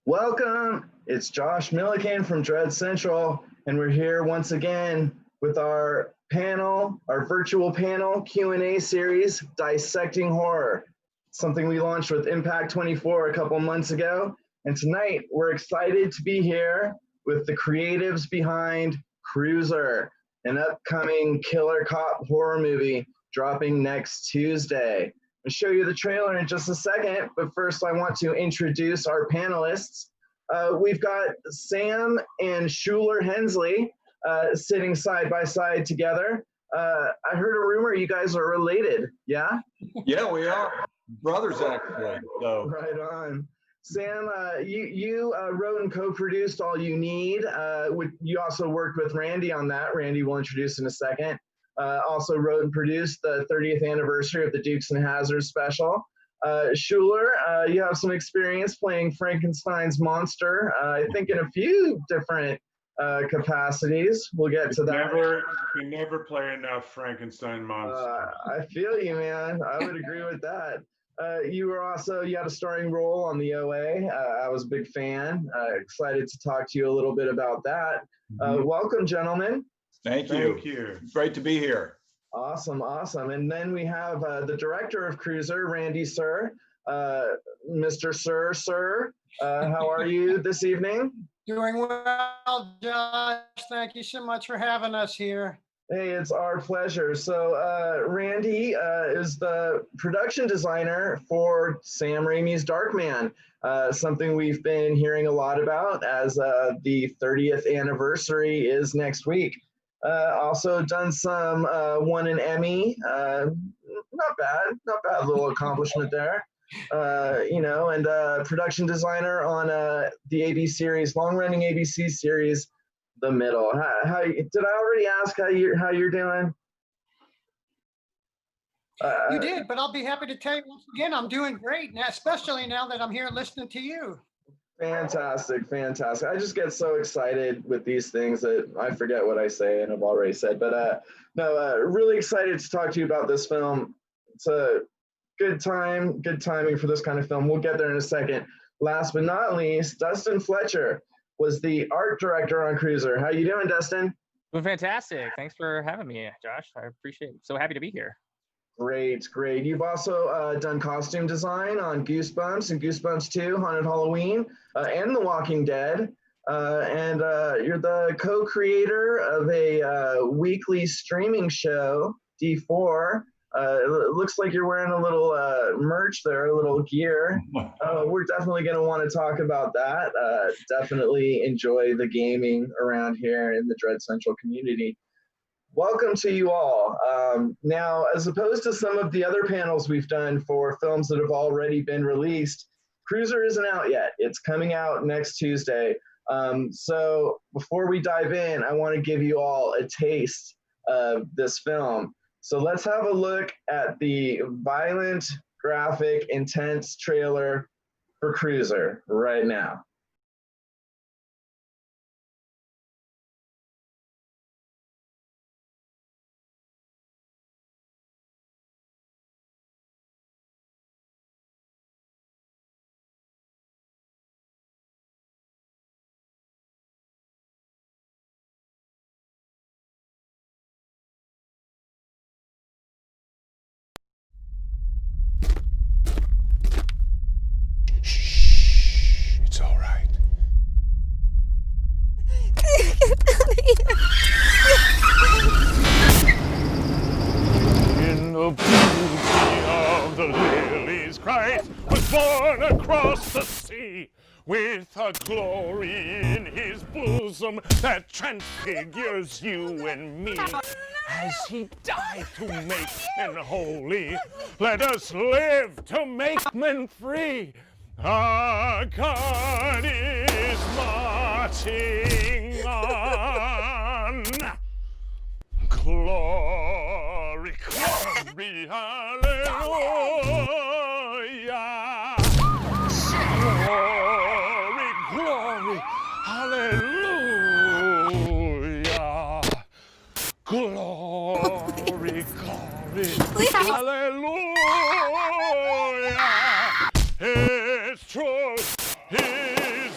Welcome. It's Josh Milliken from Dread Central, and we're here once again with our panel, our virtual panel Q&A series, Dissecting Horror, something we launched with Impact 24 a couple months ago. And tonight we're excited to be here with the creatives behind Cruiser, an upcoming killer cop horror movie dropping next Tuesday. I'll show you the trailer in just a second, but first I want to introduce our panelists. We've got Sam and Schuler Hensley sitting side by side together. I heard a rumor you guys are related, yeah? Yeah, we are brothers actually. So. Right on. Sam, you wrote and co-produced All You Need. You also worked with Randy on that. Randy will introduce in a second. Also wrote and produced the 30th anniversary of the Dukes and Hazzards special. Schuler, you have some experience playing Frankenstein's monster, I think in a few different capacities. We'll get to that. You never play enough Frankenstein monster. I feel you, man. I would agree with that. You had a starring role on the OA. I was a big fan. Excited to talk to you a little bit about that. Welcome, gentlemen. Thank you. It's great to be here. Awesome. And then we have the director of Cruiser, Randy Sir. Mr. Sir, how are you this evening? Doing well, Josh. Thank you so much for having us here. Hey, it's our pleasure. So Randy is the production designer for Sam Raimi's Darkman, something we've been hearing a lot about as the 30th anniversary is next week. Also done some, won an Emmy, not bad little accomplishment there. And production designer on the ABC series, long-running ABC series, The Middle. Did I already ask how you're doing? You did, but I'll be happy to tell you once again, I'm doing great, now, especially now that I'm here listening to you. Fantastic. I just get so excited with these things that I forget what I say and I've already said. But really excited to talk to you about this film. It's a good timing for this kind of film. We'll get there in a second. Last but not least, Dustin Fletcher was the art director on Cruiser. How you doing, Dustin? Doing fantastic. Thanks for having me, Josh. I appreciate it. So happy to be here. Great. You've also done costume design on Goosebumps and Goosebumps 2, Haunted Halloween, and The Walking Dead. And you're the co-creator of a weekly streaming show, D4. It looks like you're wearing a little merch there, a little gear. We're definitely going to want to talk about that. Definitely enjoy the gaming around here in the Dread Central community. Welcome to you all. Now, as opposed to some of the other panels we've done for films that have already been released, Cruiser isn't out yet. It's coming out next Tuesday. So before we dive in, I want to give you all a taste of this film. So let's have a look at the violent, graphic, intense trailer for Cruiser right now. It's all right. In the beauty of the lilies, Christ was born across the sea, with a glory in his bosom that transfigures you and me. As he died to make men holy, let us live to make men free. Our God is marching on. Glory, glory, hallelujah. Glory, glory, hallelujah. Glory, glory, hallelujah. His truth, his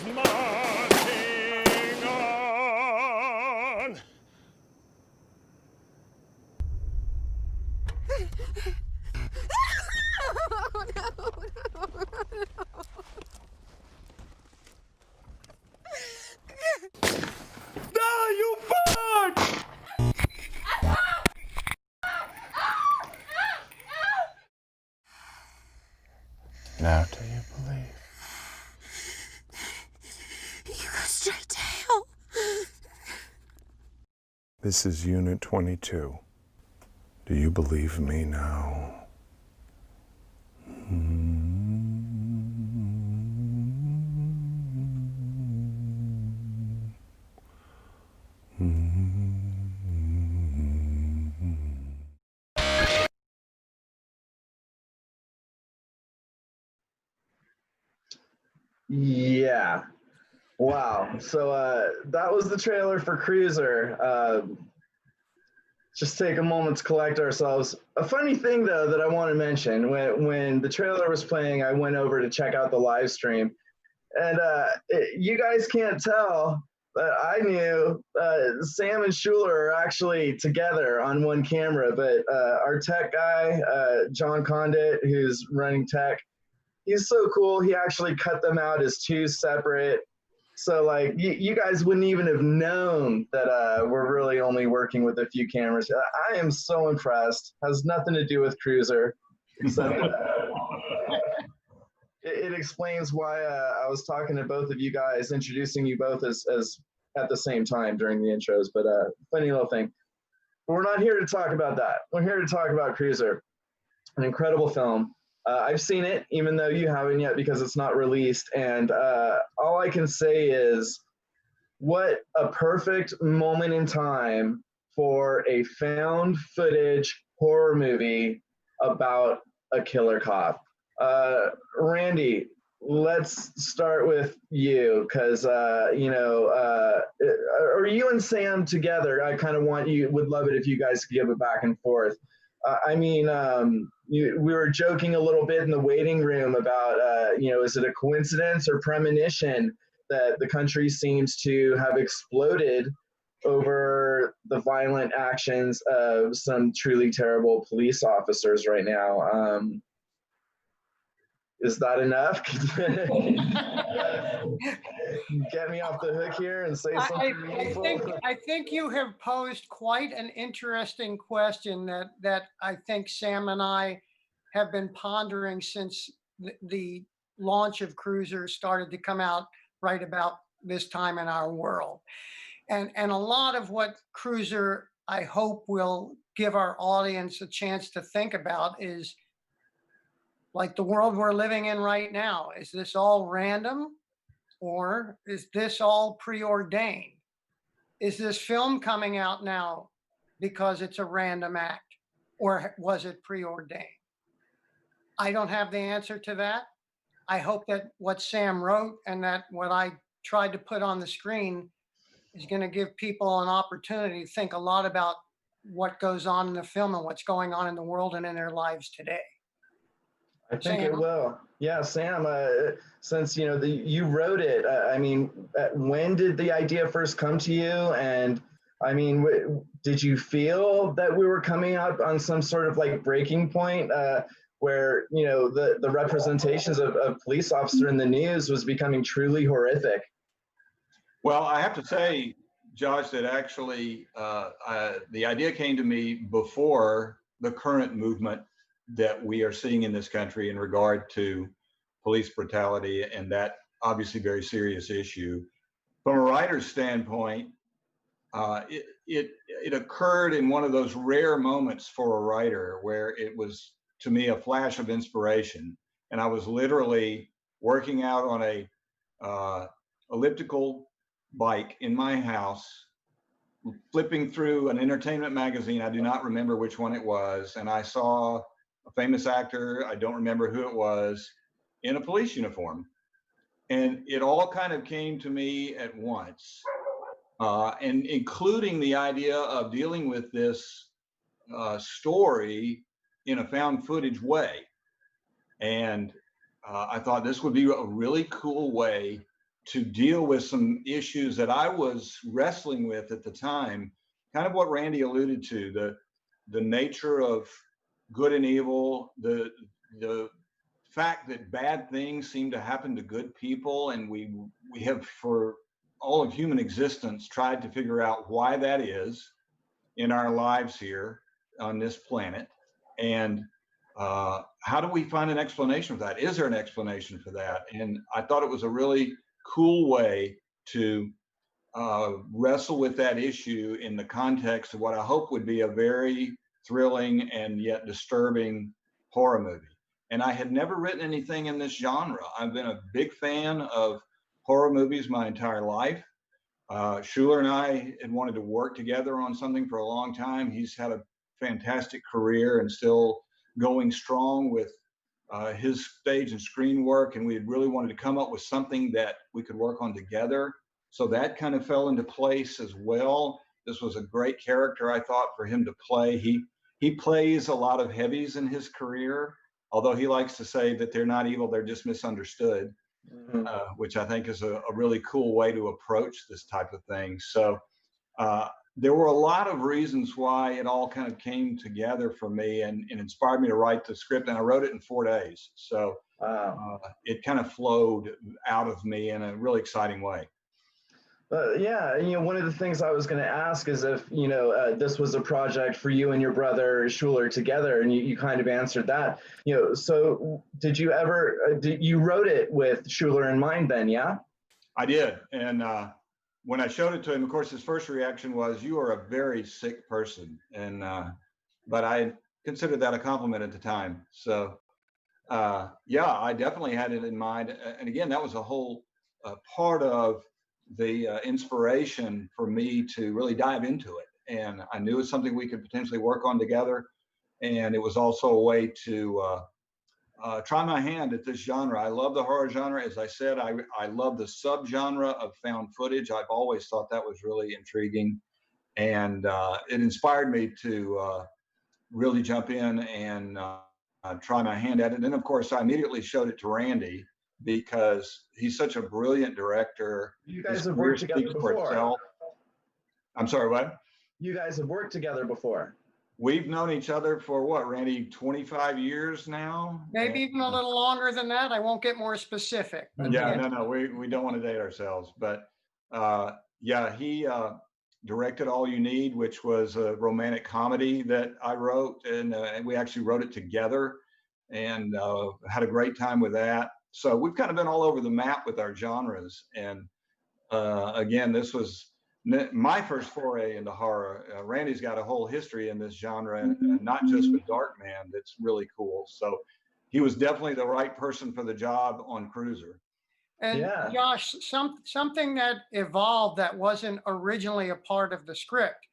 How do you believe? You go straight to hell. This is Unit 22. Do you believe me now? Yeah. Wow. So that was the trailer for Cruiser. Just take a moment to collect ourselves. A funny thing, though, that I want to mention, when the trailer was playing, I went over to check out the live stream. And you guys can't tell, but I knew Sam and Schuler are actually together on one camera. But our tech guy, John Condit, who's running tech, he's so cool. He actually cut them out as two separate. So like you guys wouldn't even have known that we're really only working with a few cameras. I am so impressed. Has nothing to do with Cruiser, except it explains why I was talking to both of you guys, introducing you both as at the same time during the intros. But funny little thing. But we're not here to talk about that. We're here to talk about Cruiser, an incredible film. I've seen it, even though you haven't yet because it's not released. And all I can say is what a perfect moment in time for a found footage horror movie about a killer cop. Randy, let's start with you because, or you and Sam together, I kind of would love it if you guys could give it back and forth. We were joking a little bit in the waiting room about, is it a coincidence or premonition that the country seems to have exploded over the violent actions of some truly terrible police officers right now? Is that enough? Get me off the hook here and say something meaningful. I think you have posed quite an interesting question that I think Sam and I have been pondering since the launch of Cruiser started to come out right about this time in our world. And a lot of what Cruiser, I hope, will give our audience a chance to think about is like the world we're living in right now. Is this all random? Or is this all preordained? Is this film coming out now because it's a random act? Or was it preordained? I don't have the answer to that. I hope that what Sam wrote and that what I tried to put on the screen is going to give people an opportunity to think a lot about what goes on in the film and what's going on in the world and in their lives today. I think it will. Yeah, Sam, since you wrote it, when did the idea first come to you? And I mean, did you feel that we were coming up on some sort of like breaking point where the representations of police officer in the news was becoming truly horrific? Well, I have to say, Josh, that actually the idea came to me before the current movement that we are seeing in this country in regard to police brutality and that obviously very serious issue. From a writer's standpoint, it occurred in one of those rare moments for a writer where it was, to me, a flash of inspiration. And I was literally working out on a elliptical bike in my house, flipping through an entertainment magazine. I do not remember which one it was. And I saw a famous actor, I don't remember who it was, in a police uniform. And it all kind of came to me at once, and including the idea of dealing with this story in a found footage way. And I thought this would be a really cool way to deal with some issues that I was wrestling with at the time, kind of what Randy alluded to, the nature of good and evil, the fact that bad things seem to happen to good people, and we have for all of human existence tried to figure out why that is in our lives here on this planet. And how do we find an explanation for that? Is there an explanation for that? And I thought it was a really cool way to wrestle with that issue in the context of what I hope would be a very thrilling and yet disturbing horror movie. And I had never written anything in this genre. I've been a big fan of horror movies my entire life. Schuler and I had wanted to work together on something for a long time. He's had a fantastic career and still going strong with his stage and screen work. And we had really wanted to come up with something that we could work on together. So that kind of fell into place as well. This was a great character, I thought, for him to play. He plays a lot of heavies in his career, although he likes to say that they're not evil, they're just misunderstood, which I think is a really cool way to approach this type of thing. So there were a lot of reasons why it all kind of came together for me and inspired me to write the script. And I wrote it in 4 days. So it kind of flowed out of me in a really exciting way. Yeah, one of the things I was going to ask is if, this was a project for you and your brother Schuler together, and you kind of answered that. So did you ever, you wrote it with Schuler in mind then, yeah? I did. And when I showed it to him, of course, his first reaction was, "You are a very sick person." And, but I considered that a compliment at the time. So, yeah, I definitely had it in mind. And again, that was a whole part of the inspiration for me to really dive into it. And I knew it was something we could potentially work on together. And it was also a way to try my hand at this genre. I love the horror genre. As I said, I love the subgenre of found footage. I've always thought that was really intriguing. And it inspired me to really jump in and try my hand at it. And of course, I immediately showed it to Randy, because he's such a brilliant director. You guys have worked together before. I'm sorry, what? You guys have worked together before. We've known each other for what, Randy, 25 years now? Maybe even a little longer than that. I won't get more specific. Yeah, no, we don't want to date ourselves. But yeah, he directed All You Need, which was a romantic comedy that I wrote. And we actually wrote it together and had a great time with that. So we've kind of been all over the map with our genres. And again, this was my first foray into horror. Randy's got a whole history in this genre, and not just with Darkman. That's really cool. So he was definitely the right person for the job on Cruiser. And Yeah. Josh, something that evolved that wasn't originally a part of the script,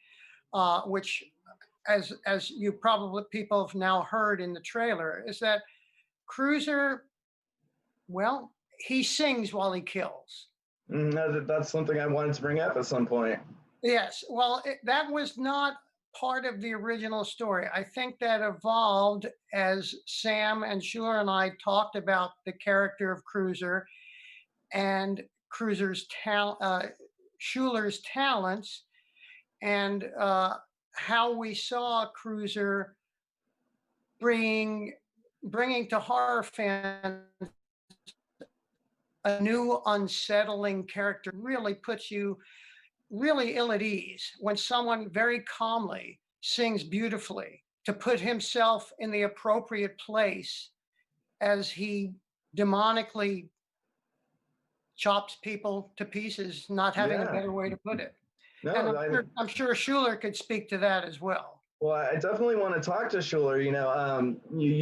which, as you probably people have now heard in the trailer, is that Cruiser, well, he sings while he kills. That's something I wanted to bring up at some point. Yes, well, that was not part of the original story. I think that evolved as Sam and Schuler and I talked about the character of Cruiser and Schuler's talents, and how we saw Cruiser bringing to horror fans a new unsettling character. Really puts you really ill at ease when someone very calmly sings beautifully, to put himself in the appropriate place as he demonically chops people to pieces, not having a better way to put it. No, And I'm sure Schuler could speak to that as well. Well, I definitely want to talk to Schuler. You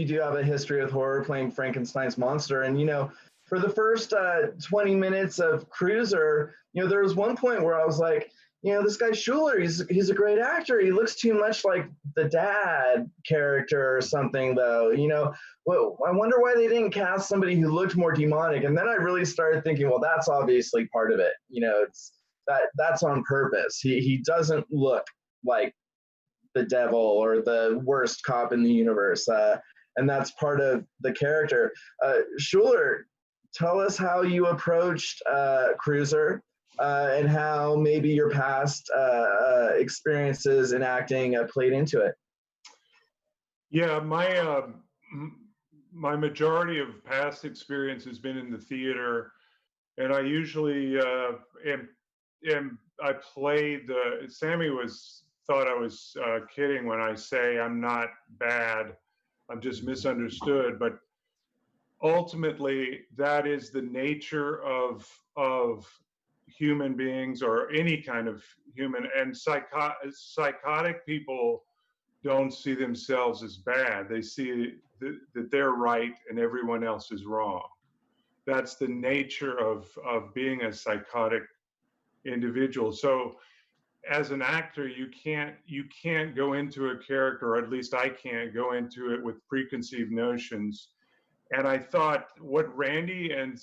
do have a history with horror, playing Frankenstein's monster, and for the first 20 minutes of Cruiser, there was one point where I was like, this guy Schuler, he's a great actor. He looks too much like the dad character or something, though. Well, I wonder why they didn't cast somebody who looked more demonic. And then I really started thinking, well, that's obviously part of it. It's that's on purpose. He doesn't look like the devil or the worst cop in the universe, and that's part of the character. Schuler, tell us how you approached Cruiser, and how maybe your past experiences in acting played into it. Yeah, my majority of past experience has been in the theater, and I usually I played Sammy thought I was kidding when I say I'm not bad I'm just misunderstood. But ultimately, that is the nature of human beings, or any kind of human. And psychotic people don't see themselves as bad. They see that they're right and everyone else is wrong. That's the nature of being a psychotic individual. So as an actor, you can't go into a character, or at least I can't go into it with preconceived notions. And I thought what Randy and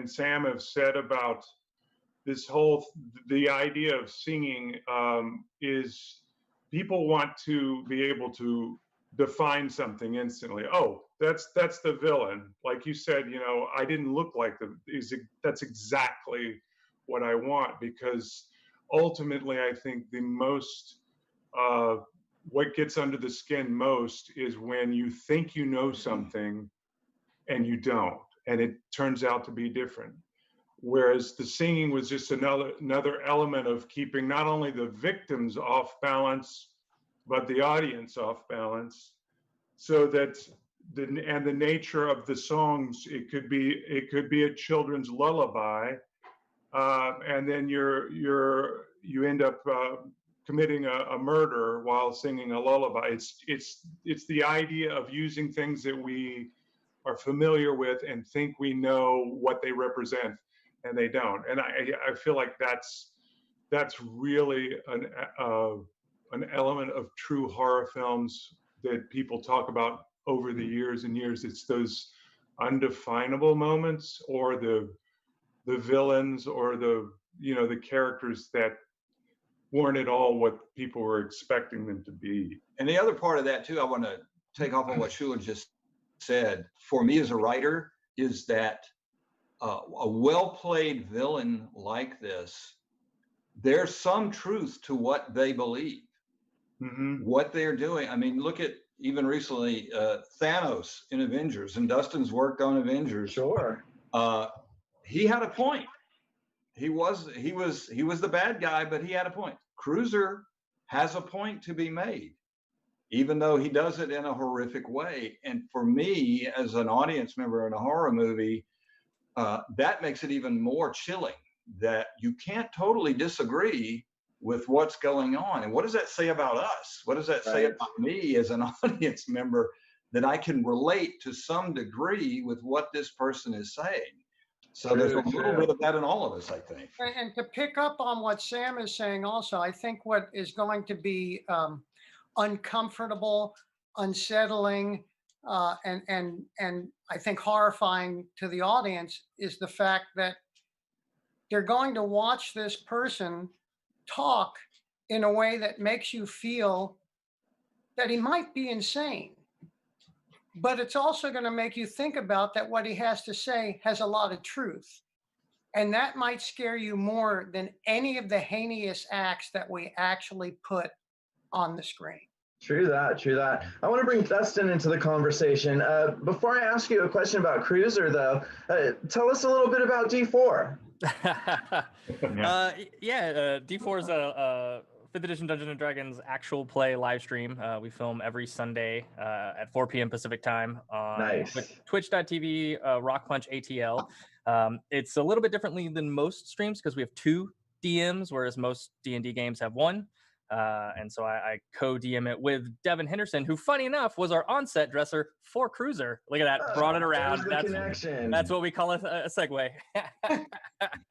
Sam have said about this the idea of singing, is people want to be able to define something instantly. Oh, that's the villain. Like you said, I didn't look like that's exactly what I want, because ultimately I think the most, what gets under the skin most is when you think you know something and you don't, and it turns out to be different. Whereas the singing was just another element of keeping not only the victims off balance, but the audience off balance, so that the nature of the songs, it could be a children's lullaby, and then you end up committing a murder while singing a lullaby. It's the idea of using things that we are familiar with and think we know what they represent, and they don't. And I feel like that's really an element of true horror films that people talk about over the years and years. It's those undefinable moments, or the villains, or the characters that weren't at all what people were expecting them to be. And the other part of that too, I want to take off on what Shula just said. For me as a writer, is that a well-played villain like this, there's some truth to what they believe, what they're doing. I mean, look at even recently Thanos in Avengers, and Dustin's worked on Avengers. Sure. He had a point. He was the bad guy, but he had a point. Cruiser has a point to be made, even though he does it in a horrific way. And for me, as an audience member in a horror movie, that makes it even more chilling, that you can't totally disagree with what's going on. And what does that say about us? What does that say about me as an audience member, that I can relate to some degree with what this person is saying? So there's a little bit of that in all of us, I think. And to pick up on what Sam is saying also, I think what is going to be uncomfortable, unsettling, and I think horrifying to the audience is the fact that they're going to watch this person talk in a way that makes you feel that he might be insane. But it's also going to make you think about that what he has to say has a lot of truth. And that might scare you more than any of the heinous acts that we actually put on the screen. True that, true that. I want to bring Dustin into the conversation. Before I ask you a question about Cruiser, though, tell us a little bit about D4. D4 is a 5th edition Dungeons & Dragons actual play live stream. We film every Sunday at 4 p.m. Pacific time on twitch.tv, Rock Punch ATL. It's a little bit differently than most streams because we have 2 DMs, whereas most D&D games have 1. And so I co-DM it with Devin Henderson, who, funny enough, was our on-set dresser for Cruiser. Look at that, brought it around. That's what we call a segue.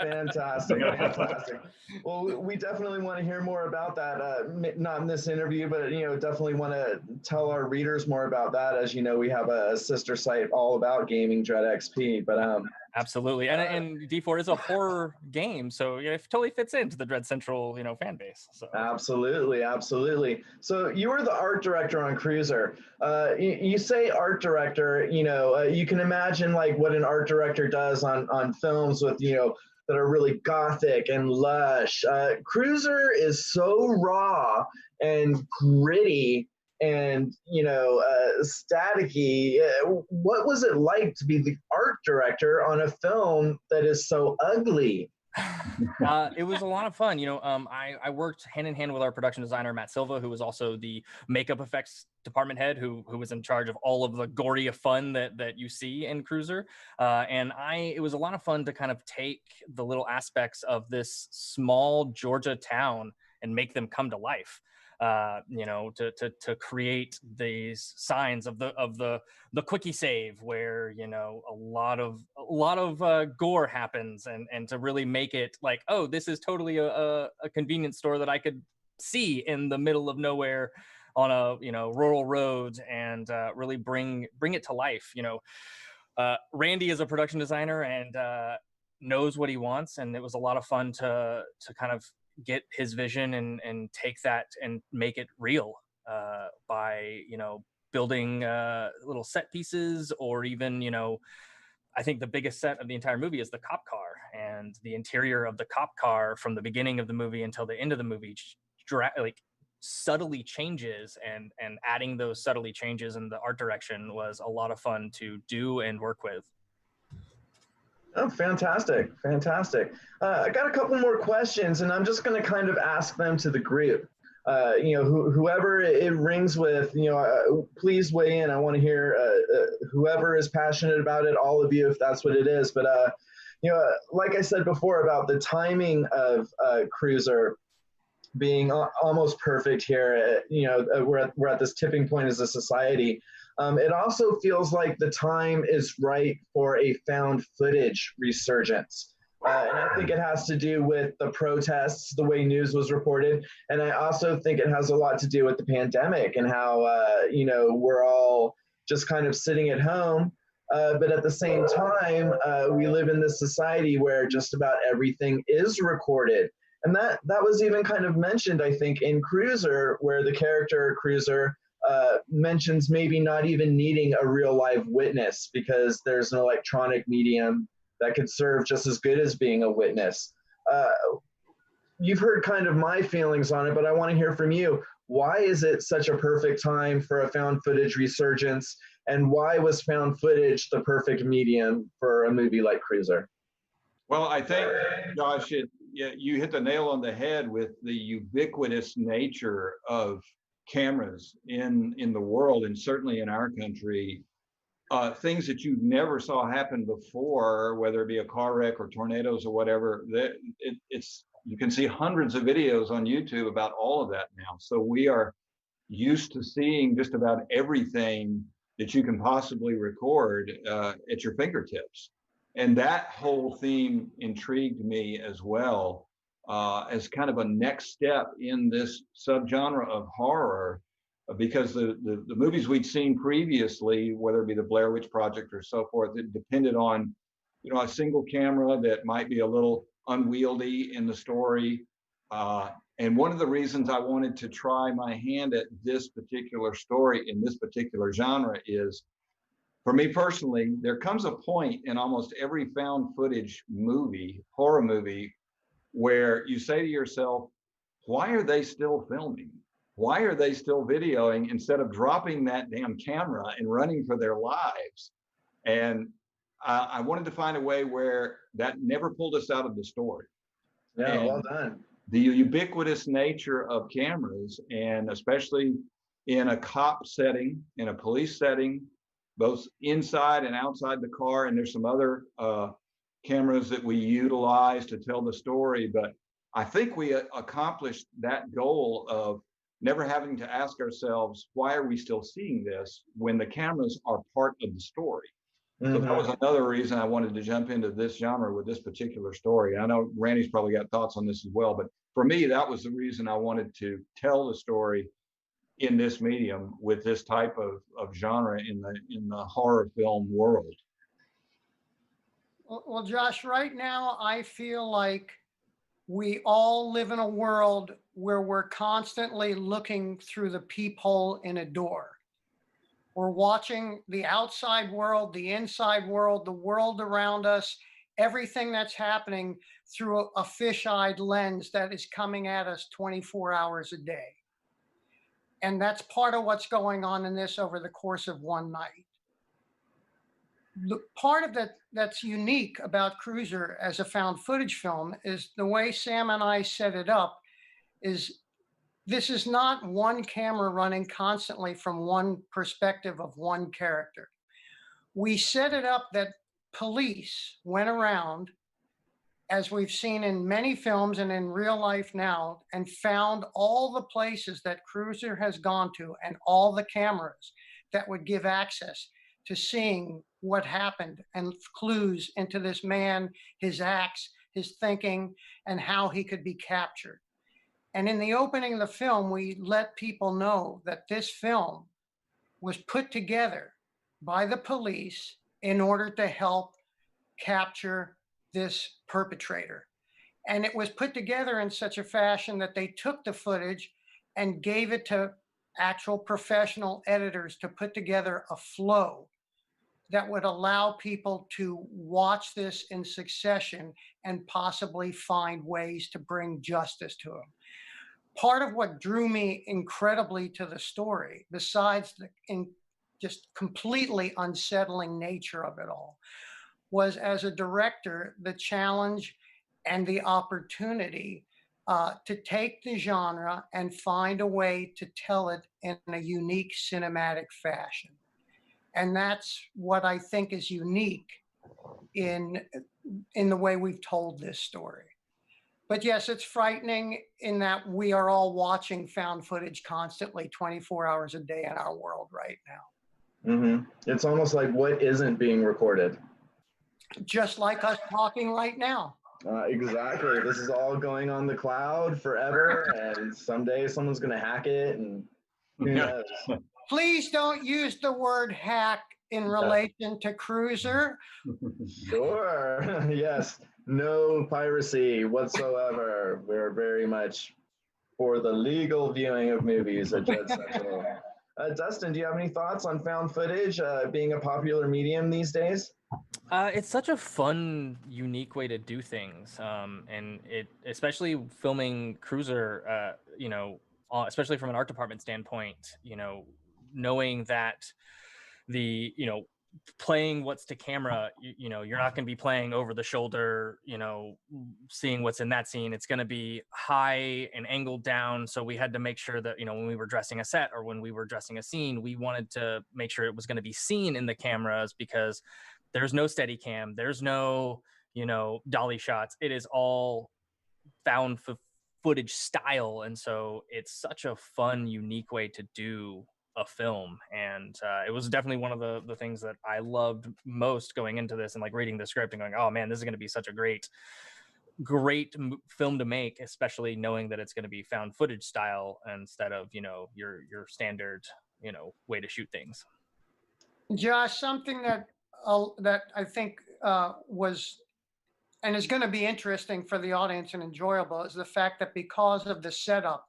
Fantastic, fantastic. Well, we definitely want to hear more about that. Not in this interview, but definitely want to tell our readers more about that. As you know, we have a sister site all about gaming, Dread XP. But absolutely, and D4 is a horror game, so it totally fits into the Dread Central, fan base. So absolutely. So you were the art director on Cruiser. You say art director, you can imagine like what an art director does on films with that are really gothic and lush. Cruiser is so raw and gritty and staticky. What was it like to be the art director on a film that is so ugly? It was a lot of fun. I worked hand in hand with our production designer, Matt Silva, who was also the makeup effects department head, who was in charge of all of the gory fun that you see in Cruiser. It was a lot of fun to kind of take the little aspects of this small Georgia town and make them come to life. To create these signs of the quickie save, where a lot of gore happens, and to really make it like, oh, this is totally a convenience store that I could see in the middle of nowhere on a rural roads, and really bring it to life. Randy is a production designer and knows what he wants, and it was a lot of fun to kind of get his vision and take that and make it real by building little set pieces, or even I think the biggest set of the entire movie is the cop car, and the interior of the cop car from the beginning of the movie until the end of the movie subtly changes, and adding those subtly changes in the art direction was a lot of fun to do and work with. Oh, fantastic. I got a couple more questions, and I'm just going to kind of ask them to the group. Whoever it rings with, please weigh in. I want to hear whoever is passionate about it, all of you, if that's what it is. But, like I said before about the timing of Cruiser being almost perfect here, we're at this tipping point as a society. It also feels like the time is right for a found footage resurgence. And I think it has to do with the protests, the way news was reported. And I also think it has a lot to do with the pandemic and how, we're all just kind of sitting at home. But at the same time, we live in this society where just about everything is recorded. And that was even kind of mentioned, I think, in Cruiser, where the character Cruiser mentions maybe not even needing a real live witness because there's an electronic medium that could serve just as good as being a witness. You've heard kind of my feelings on it, but I want to hear from you. Why is it such a perfect time for a found footage resurgence, and why was found footage the perfect medium for a movie like Cruiser? Well, I think, Josh, you hit the nail on the head with the ubiquitous nature of cameras in the world, and certainly in our country. Things that you never saw happen before, whether it be a car wreck or tornadoes or whatever, you can see hundreds of videos on YouTube about all of that now. So we are used to seeing just about everything that you can possibly record at your fingertips. And that whole theme intrigued me as well, as kind of a next step in this subgenre of horror, because the movies we'd seen previously, whether it be the Blair Witch Project or so forth, it depended on a single camera that might be a little unwieldy in the story. And one of the reasons I wanted to try my hand at this particular story in this particular genre is, for me personally, there comes a point in almost every found footage movie, horror movie, where you say to yourself, why are they still filming? Why are they still videoing instead of dropping that damn camera and running for their lives? And I wanted to find a way where that never pulled us out of the story. Yeah, and well done. The ubiquitous nature of cameras, and especially in a cop setting, in a police setting, both inside and outside the car, and there's some other cameras that we utilize to tell the story. But I think we accomplished that goal of never having to ask ourselves, why are we still seeing this when the cameras are part of the story? So that was another reason I wanted to jump into this genre with this particular story. I know Randy's probably got thoughts on this as well, but for me, that was the reason I wanted to tell the story in this medium with this type of genre in the horror film world. Well, Josh, right now I feel like we all live in a world where we're constantly looking through the peephole in a door. We're watching the outside world, the inside world, the world around us, everything that's happening through a fish-eyed lens that is coming at us 24 hours a day. And that's part of what's going on in this over the course of one night. the part of that that's unique about Cruiser as a found footage film is the way Sam and I set it up is this is not one camera running constantly from one perspective of one character. We set it up that police went around, as we've seen in many films and in real life now, and found all the places that Cruiser has gone to and all the cameras that would give access to seeing what happened and clues into this man, his acts, his thinking, and how he could be captured. And in the opening of the film, we let people know that this film was put together by the police in order to help capture this perpetrator. And it was put together in such a fashion that they took the footage and gave it to actual professional editors to put together a flow that would allow people to watch this in succession and possibly find ways to bring justice to him. Part of what drew me incredibly to the story, besides the just completely unsettling nature of it all, was as a director, the challenge and the opportunity to take the genre and find a way to tell it in a unique cinematic fashion. And that's what I think is unique in the way we've told this story. But yes, it's frightening in that we are all watching found footage constantly 24 hours a day in our world right now. Mm-hmm. It's almost like what isn't being recorded. Just like us talking right now. Exactly. This is all going on the cloud forever, and someday someone's going to hack it, and who knows? Please don't use the word hack in relation to Cruiser. Sure. Yes. No piracy whatsoever. We're very much for the legal viewing of movies at Dread Central. Dustin, do you have any thoughts on found footage being a popular medium these days? It's such a fun, unique way to do things, and it, especially filming Cruiser, especially from an art department standpoint, knowing that the, playing what's to camera, you're not going to be playing over the shoulder, seeing what's in that scene. It's going to be high and angled down. So we had to make sure that, when we were dressing a set or when we were dressing a scene, we wanted to make sure it was going to be seen in the cameras, because there's no steady cam, there's no, dolly shots. It is all found footage style. And so it's such a fun, unique way to do a film. And it was definitely one of the things that I loved most going into this, and like reading the script and going, oh man, this is going to be such a great film to make, especially knowing that it's going to be found footage style instead of, your standard, way to shoot things. Josh, something that I think was and is going to be interesting for the audience and enjoyable is the fact that because of the setup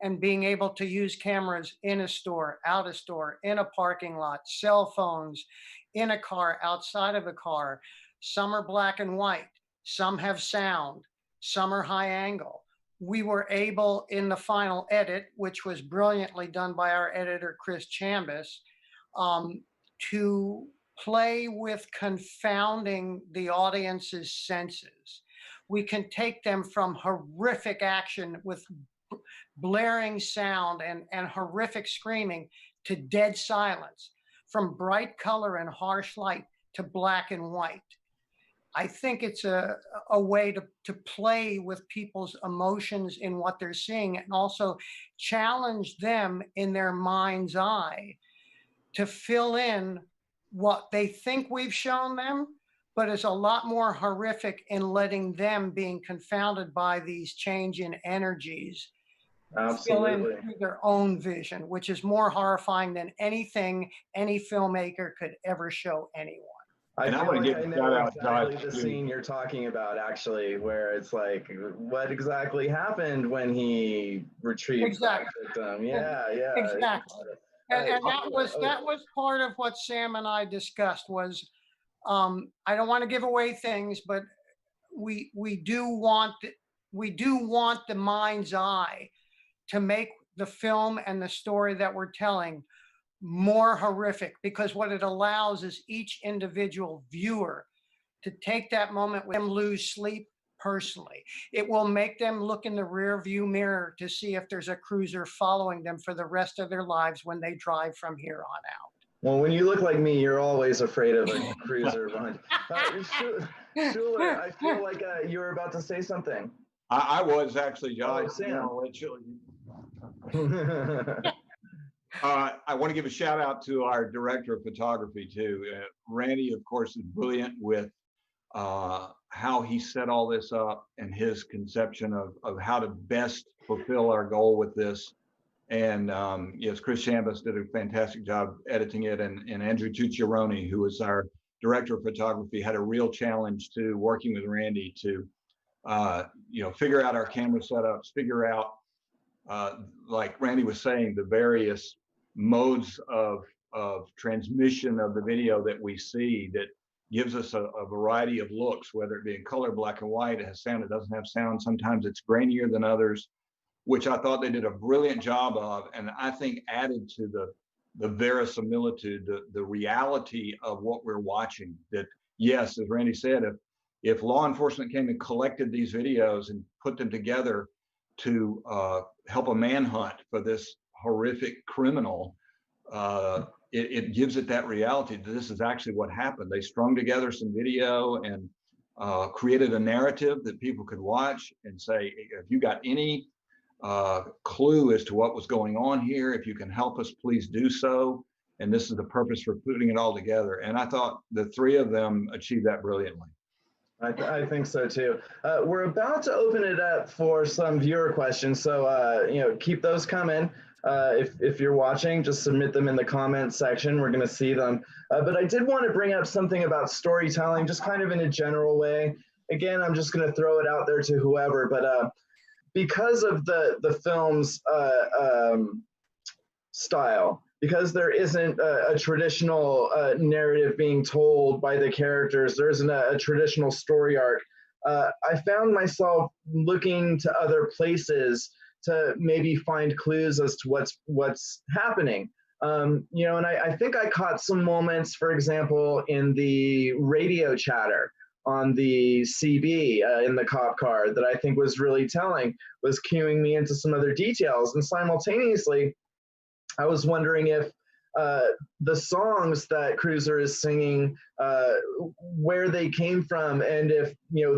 and being able to use cameras in a store, out of store, in a parking lot, cell phones, in a car, outside of a car, some are black and white, some have sound, some are high angle. We were able in the final edit, which was brilliantly done by our editor, Chris Chambers, to play with confounding the audience's senses. We can take them from horrific action with blaring sound and horrific screaming to dead silence, from bright color and harsh light to black and white. I think it's a way to play with people's emotions in what they're seeing, and also challenge them in their mind's eye to fill in what they think we've shown them, but is a lot more horrific in letting them being confounded by these change in energies. Absolutely. Fill in their own vision, which is more horrifying than anything any filmmaker could ever show anyone. I feel like I know exactly the scene you're talking about, actually, where it's like, what exactly happened when he retrieved the victim? Yeah. Exactly. And that was part of what Sam and I discussed was, I don't want to give away things, but we do want the mind's eye to make the film and the story that we're telling more horrific, because what it allows is each individual viewer to take that moment with them lose sleep personally. It will make them look in the rear view mirror to see if there's a cruiser following them for the rest of their lives when they drive from here on out. Well, when you look like me, you're always afraid of a cruiser behind. Schuler, I feel like you were about to say something. I was actually, John. Oh, Sam. I want to give a shout out to our director of photography too. Randy, of course, is brilliant with how he set all this up and his conception of how to best fulfill our goal with this. And yes, Chris Chambas did a fantastic job editing it, and Andrew Tucciaroni, who was our director of photography, had a real challenge to working with Randy to figure out our camera setups, figure out like Randy was saying, the various modes of transmission of the video that we see that gives us a variety of looks, whether it be in color, black and white, it has sound, it doesn't have sound. Sometimes it's grainier than others, which I thought they did a brilliant job of, and I think added to the verisimilitude, the reality of what we're watching. That yes, as Randy said, if law enforcement came and collected these videos and put them together to help a manhunt for this horrific criminal, it gives it that reality that this is actually what happened. They strung together some video and created a narrative that people could watch and say, if you got any clue as to what was going on here, if you can help us, please do so. And this is the purpose for putting it all together. And I thought the three of them achieved that brilliantly. I think so too. We're about to open it up for some viewer questions, so keep those coming. If you're watching, just submit them in the comments section. We're going to see them. But I did want to bring up something about storytelling, just kind of in a general way. Again, I'm just going to throw it out there to whoever, but because of the film's style, because there isn't a traditional narrative being told by the characters, there isn't a traditional story arc, I found myself looking to other places to maybe find clues as to what's happening. And I think I caught some moments, for example, in the radio chatter on the CB in the cop car that I think was really telling, was cueing me into some other details. And simultaneously, I was wondering if the songs that Cruiser is singing, where they came from, and if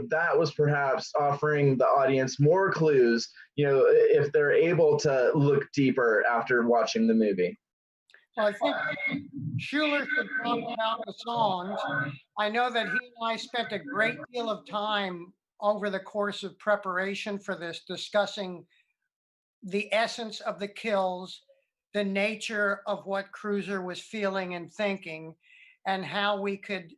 that was perhaps offering the audience more clues, if they're able to look deeper after watching the movie. Well, I think Schuler should talk about the songs. I know that he and I spent a great deal of time over the course of preparation for this discussing the essence of the kills, the nature of what Cruiser was feeling and thinking, and how we could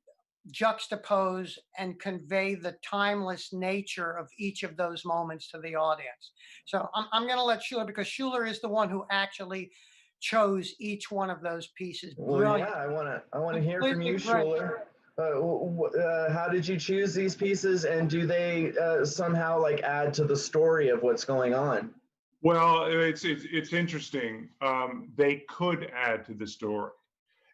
juxtapose and convey the timeless nature of each of those moments to the audience. So I'm going to let Schuler, because Schuler is the one who actually chose each one of those pieces. Well, yeah, I want to hear from you, Schuler. How did you choose these pieces, and do they somehow add to the story of what's going on? Well, it's interesting. They could add to the story.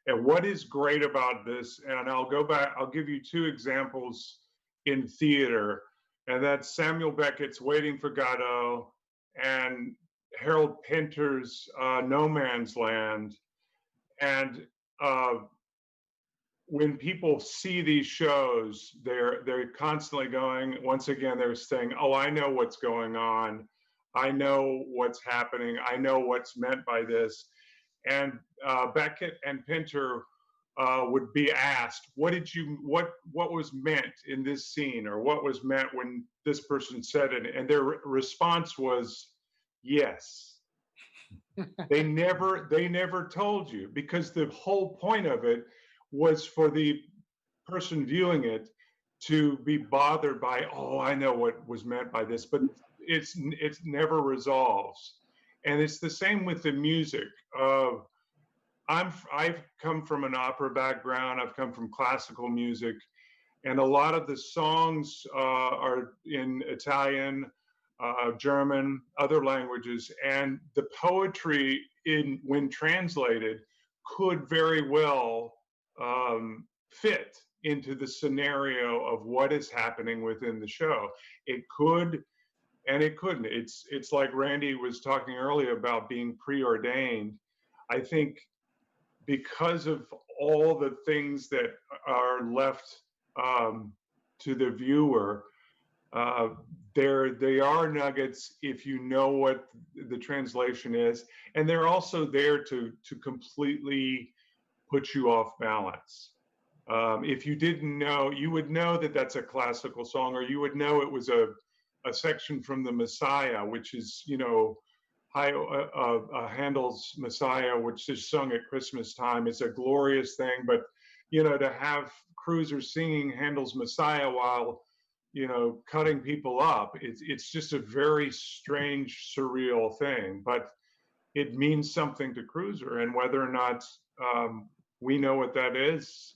And what is great about this, and I'll go back, I'll give you two examples in theater, and that's Samuel Beckett's Waiting for Godot and Harold Pinter's No Man's Land. And when people see these shows, they're constantly going, once again, they're saying, oh, I know what's going on. I know what's happening. I know what's meant by this. And Beckett and Pinter would be asked, what was meant in this scene, or what was meant when this person said it? And their response was, yes. They never told you, because the whole point of it was for the person viewing it to be bothered by, oh, I know what was meant by this, but it's never resolves. And it's the same with the music. I've come from an opera background. I've come from classical music, and a lot of the songs are in Italian, German, other languages, and the poetry when translated could very well fit into the scenario of what is happening within the show. It could, and it couldn't. It's like Randy was talking earlier about being preordained. I think because of all the things that are left to the viewer, they are nuggets if you know what the translation is, and they're also there to completely put you off balance. If you didn't know, you would know that that's a classical song, or you would know it was a section from the Messiah, which is, you know, Handel's Messiah, which is sung at Christmas time. It's a glorious thing, but, you know, to have cruisers singing Handel's Messiah while, you know, cutting people up, it's just a very strange, surreal thing, but it means something to Cruiser, and whether or not we know what that is,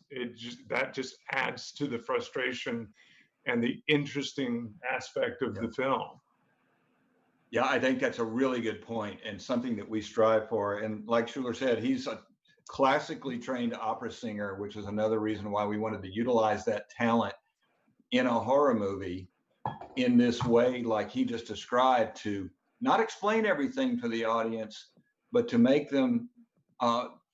that just adds to the frustration and the interesting aspect of the film. Yeah, I think that's a really good point, and something that we strive for. And like Schuler said, he's a classically trained opera singer, which is another reason why we wanted to utilize that talent in a horror movie in this way, like he just described, to not explain everything to the audience, but to make them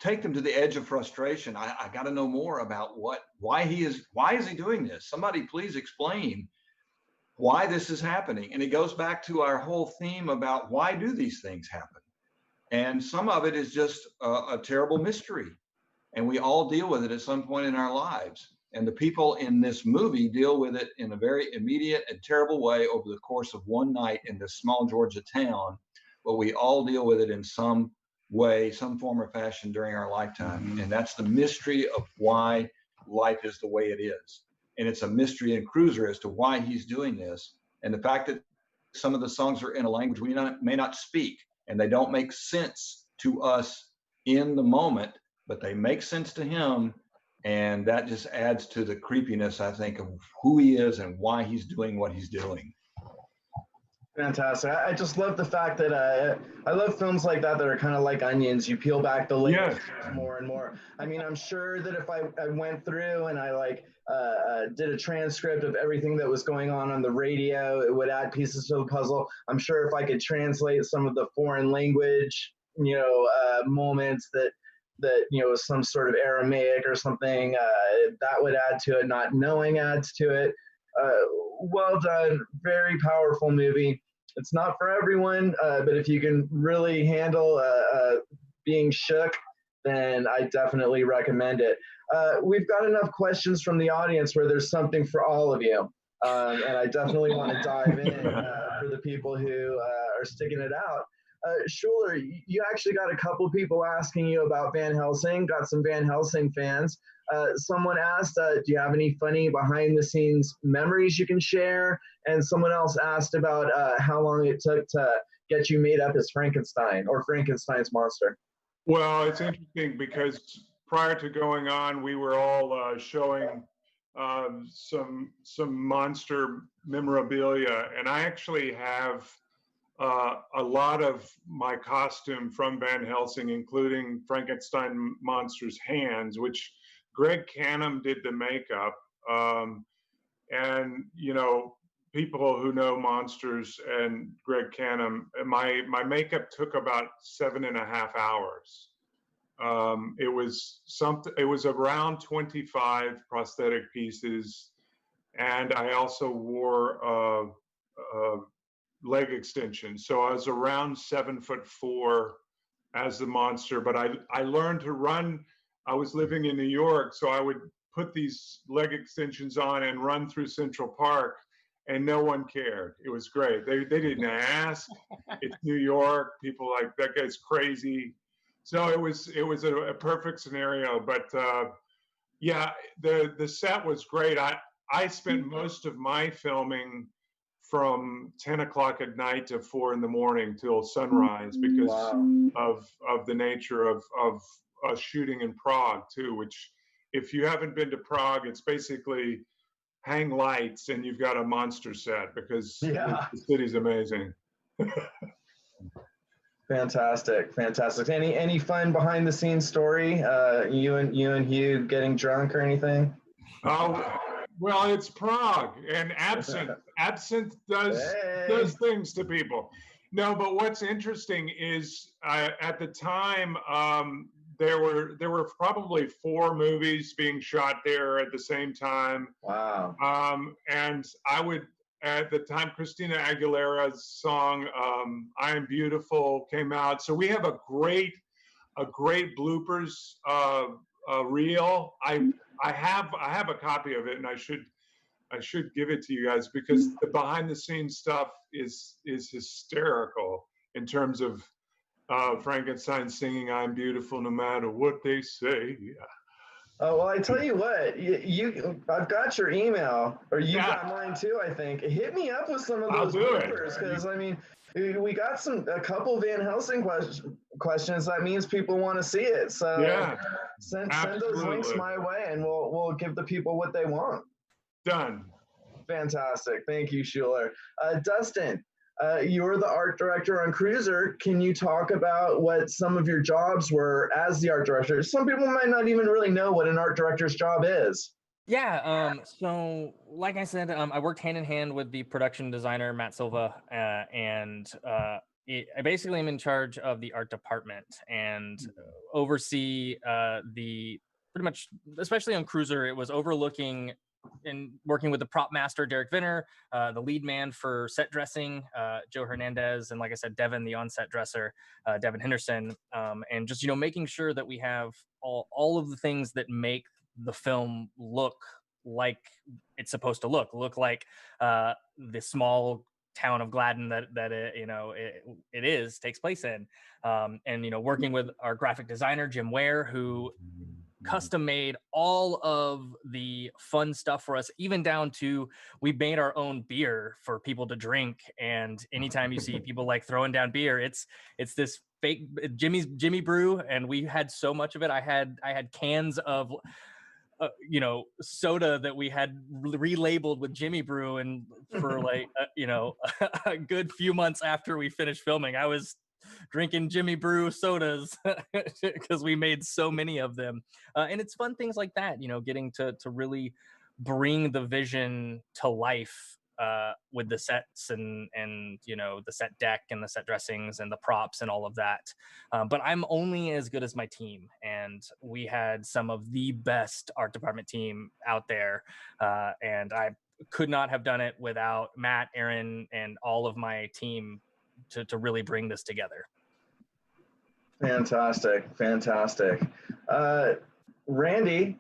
take them to the edge of frustration. I got to know more about why is he doing this? Somebody please explain why this is happening. And it goes back to our whole theme about why do these things happen? And some of it is just a terrible mystery, and we all deal with it at some point in our lives. And the people in this movie deal with it in a very immediate and terrible way over the course of one night in this small Georgia town, but we all deal with it in some way, some form or fashion during our lifetime. And that's the mystery of why life is the way it is. And it's a mystery in Cruiser as to why he's doing this. And the fact that some of the songs are in a language we may not speak, and they don't make sense to us in the moment, but they make sense to him. And that just adds to the creepiness, I think, of who he is and why he's doing what he's doing. Fantastic. I just love the fact that I love films like that are kind of like onions. You peel back the layers more and more. I mean, I'm sure that if I went through and I did a transcript of everything that was going on the radio, it would add pieces to the puzzle. I'm sure if I could translate some of the foreign language, moments that some sort of Aramaic or something, that would add to it. Not knowing adds to it. Well done. Very powerful movie. It's not for everyone, but if you can really handle being shook, then I definitely recommend it. We've got enough questions from the audience where there's something for all of you. And I definitely want to dive in for the people who are sticking it out. Schuler, you actually got a couple people asking you about Van Helsing, got some Van Helsing fans. Someone asked, do you have any funny behind the scenes memories you can share? And someone else asked about how long it took to get you made up as Frankenstein or Frankenstein's monster. Well, it's interesting because prior to going on, we were all showing some monster memorabilia, and I actually have a lot of my costume from Van Helsing, including Frankenstein monster's hands, which Greg Canham did the makeup. And, people who know monsters and Greg Canham, my makeup took about 7.5 hours. It was around 25 prosthetic pieces. And I also wore leg extension. So I was around 7'4" as the monster, but I learned to run. I was living in New York, so I would put these leg extensions on and run through Central Park, and no one cared. It was great. They didn't ask. It's New York. People like, that guy's crazy. So it was a perfect scenario. But yeah, the set was great. I spent most of my filming from 10 o'clock at night to 4 in the morning till sunrise because of the nature of shooting in Prague too, which if you haven't been to Prague, it's basically hang lights and you've got a monster set because the city's amazing. Fantastic, fantastic. Any fun behind the scenes story? You and Hugh getting drunk or anything? Oh, well, it's Prague and absinthe. Absinthe does things to people. No, but what's interesting is at the time there were probably 4 movies being shot there at the same time. Wow. And I would. At the time, Christina Aguilera's song "I Am Beautiful" came out, so we have a great bloopers reel. I have a copy of it, and I should give it to you guys because the behind the scenes stuff is hysterical in terms of Frankenstein singing "I'm beautiful no matter what they say." Oh, well, I tell you what, I've got your email, or you got mine too, I think. Hit me up with some of those bloopers, because I mean, we got a couple Van Helsing questions. That means people want to see it. So send those links my way, and we'll give the people what they want. Done. Fantastic. Thank you, Schuler. Dustin, you're the art director on Cruiser. Can you talk about what some of your jobs were as the art director? Some people might not even really know what an art director's job is. Yeah, so like I said, I worked hand in hand with the production designer, Matt Silva, and I basically am in charge of the art department and oversee the pretty much, especially on Cruiser, it was overlooking and working with the prop master, Derek Vinner, the lead man for set dressing, Joe Hernandez, and like I said, Devin, the on-set dresser, Devin Henderson, and just, making sure that we have all of the things that make the film look like it's supposed to look like the small town of Gladden that it takes place in, and working with our graphic designer, Jim Ware, who custom made all of the fun stuff for us, even down to we made our own beer for people to drink. And anytime you see people like throwing down beer, it's this fake Jimmy Brew, and we had so much of it. I had cans of soda that we had relabeled with Jimmy Brew, and for a good few months after we finished filming, I was drinking Jimmy Brew sodas because we made so many of them. And it's fun things like that, getting to really bring the vision to life with the sets and the set deck and the set dressings and the props and all of that. But I'm only as good as my team, and we had some of the best art department team out there, and I could not have done it without Matt, Aaron, and all of my team to really bring this together. Fantastic. Randy,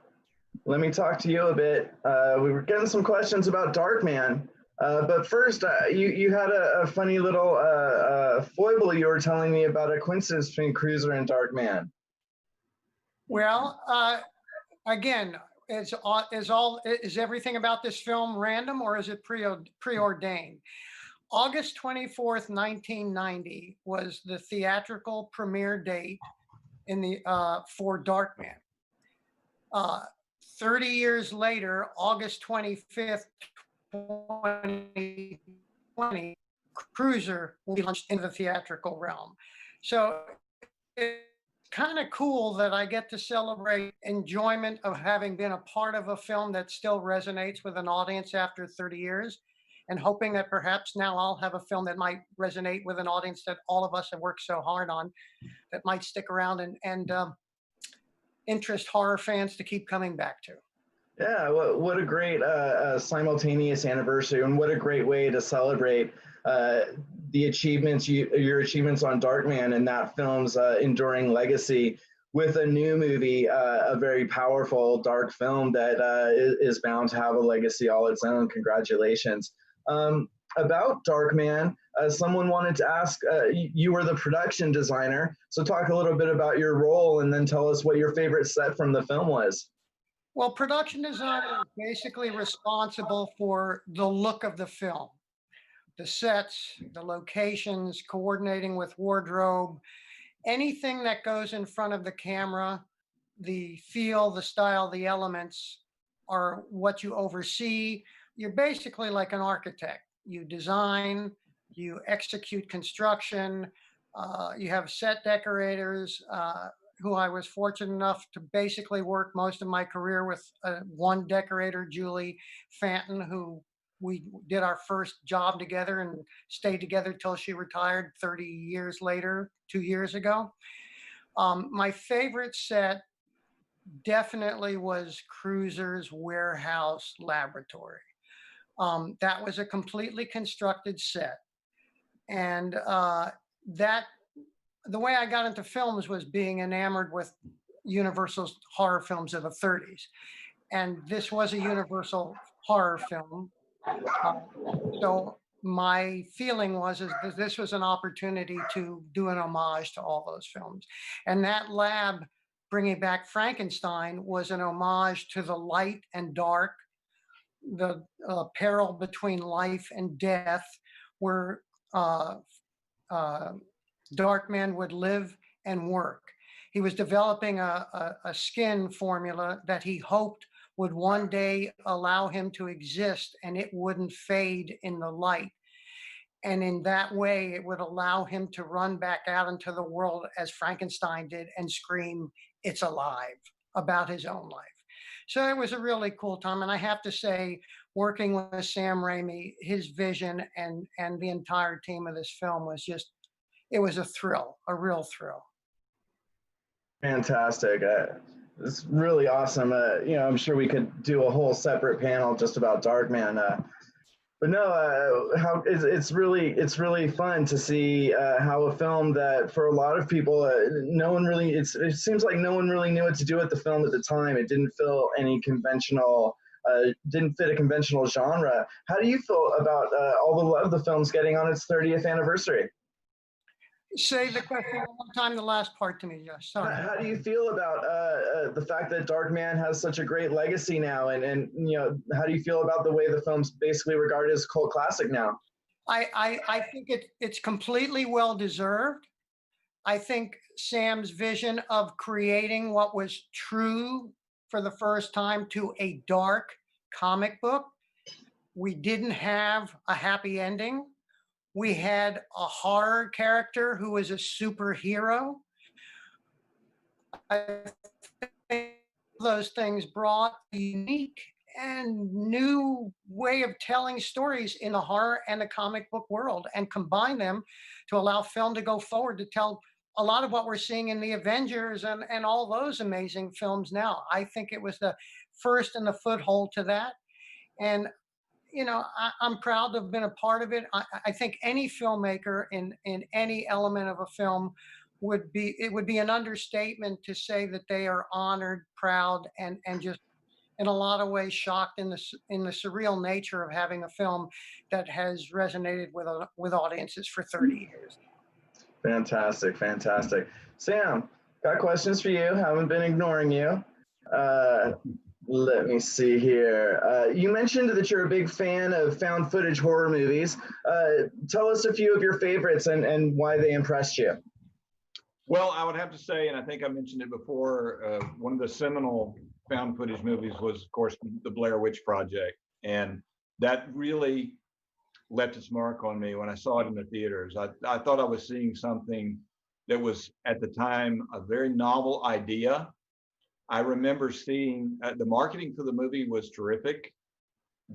let me talk to you a bit. We were getting some questions about Darkman, but first, you had a funny little foible you were telling me about, a coincidence between Cruiser and Darkman. Well, again, is everything about this film random, or is it preordained? August 24th, 1990 was the theatrical premiere date for Darkman. 30 years later, August 25th, 2020, Cruiser will be launched into the theatrical realm. So it's kind of cool that I get to celebrate enjoyment of having been a part of a film that still resonates with an audience after 30 years. And hoping that perhaps now I'll have a film that might resonate with an audience that all of us have worked so hard on, that might stick around and interest horror fans to keep coming back to. Yeah, what a great simultaneous anniversary, and what a great way to celebrate the achievements, your achievements on Darkman and that film's enduring legacy with a new movie, a very powerful dark film that is bound to have a legacy all its own. Congratulations. About Darkman, someone wanted to ask, you were the production designer, so talk a little bit about your role and then tell us what your favorite set from the film was. Well, production designer is basically responsible for the look of the film, the sets, the locations, coordinating with wardrobe, anything that goes in front of the camera, the feel, the style, the elements are what you oversee. You're basically like an architect. You design, you execute construction, You have set decorators who I was fortunate enough to basically work most of my career with. One decorator, Julie Fanton, who we did our first job together and stayed together till she retired 30 years later, 2 years ago. My favorite set definitely was Cruiser's warehouse laboratory. That was a completely constructed set. And that the way I got into films was being enamored with Universal's horror films of the 30s. And this was a Universal horror film. So my feeling was is that this was an opportunity to do an homage to all those films. And that lab, bringing back Frankenstein, was an homage to the light and dark, the peril between life and death, where uh, Darkman would live and work. He was developing a skin formula that he hoped would one day allow him to exist and it wouldn't fade in the light. And in that way, it would allow him to run back out into the world as Frankenstein did and scream, "It's alive," about his own life. So it was a really cool time. And I have to say, working with Sam Raimi, his vision and the entire team of this film was just, it was a thrill, a real thrill. Fantastic. It's really awesome. I'm sure we could do a whole separate panel just about Darkman. But no, it's really fun to see how a film that for a lot of people, no one really, it seems like no one really knew what to do with the film at the time. It didn't fill any conventional, didn't fit a conventional genre. How do you feel about all the love the film's getting on its 30th anniversary? Say the question one more time, the last part to me, Josh. Sorry. How do you feel about the fact that Darkman has such a great legacy now, and how do you feel about the way the film's basically regarded as a cult classic now? I think it's completely well deserved. I think Sam's vision of creating what was true for the first time to a dark comic book. We didn't have a happy ending. We had a horror character who was a superhero. I think those things brought a unique and new way of telling stories in the horror and the comic book world and combine them to allow film to go forward to tell a lot of what we're seeing in the Avengers and all those amazing films now. I think it was the first and the foothold to that. And I'm proud to have been a part of it. I think any filmmaker in any element of a film would be an understatement to say that they are honored, proud, and just in a lot of ways shocked in the surreal nature of having a film that has resonated with audiences for 30 years. Fantastic. Sam, got questions for you. Haven't been ignoring you. Let me see here. You mentioned that you're a big fan of found footage horror movies. Tell us a few of your favorites and why they impressed you. Well, I would have to say, and I think I mentioned it before, one of the seminal found footage movies was, of course, the Blair Witch Project. And that really left its mark on me when I saw it in the theaters. I thought I was seeing something that was, at the time, a very novel idea. I remember seeing the marketing for the movie was terrific.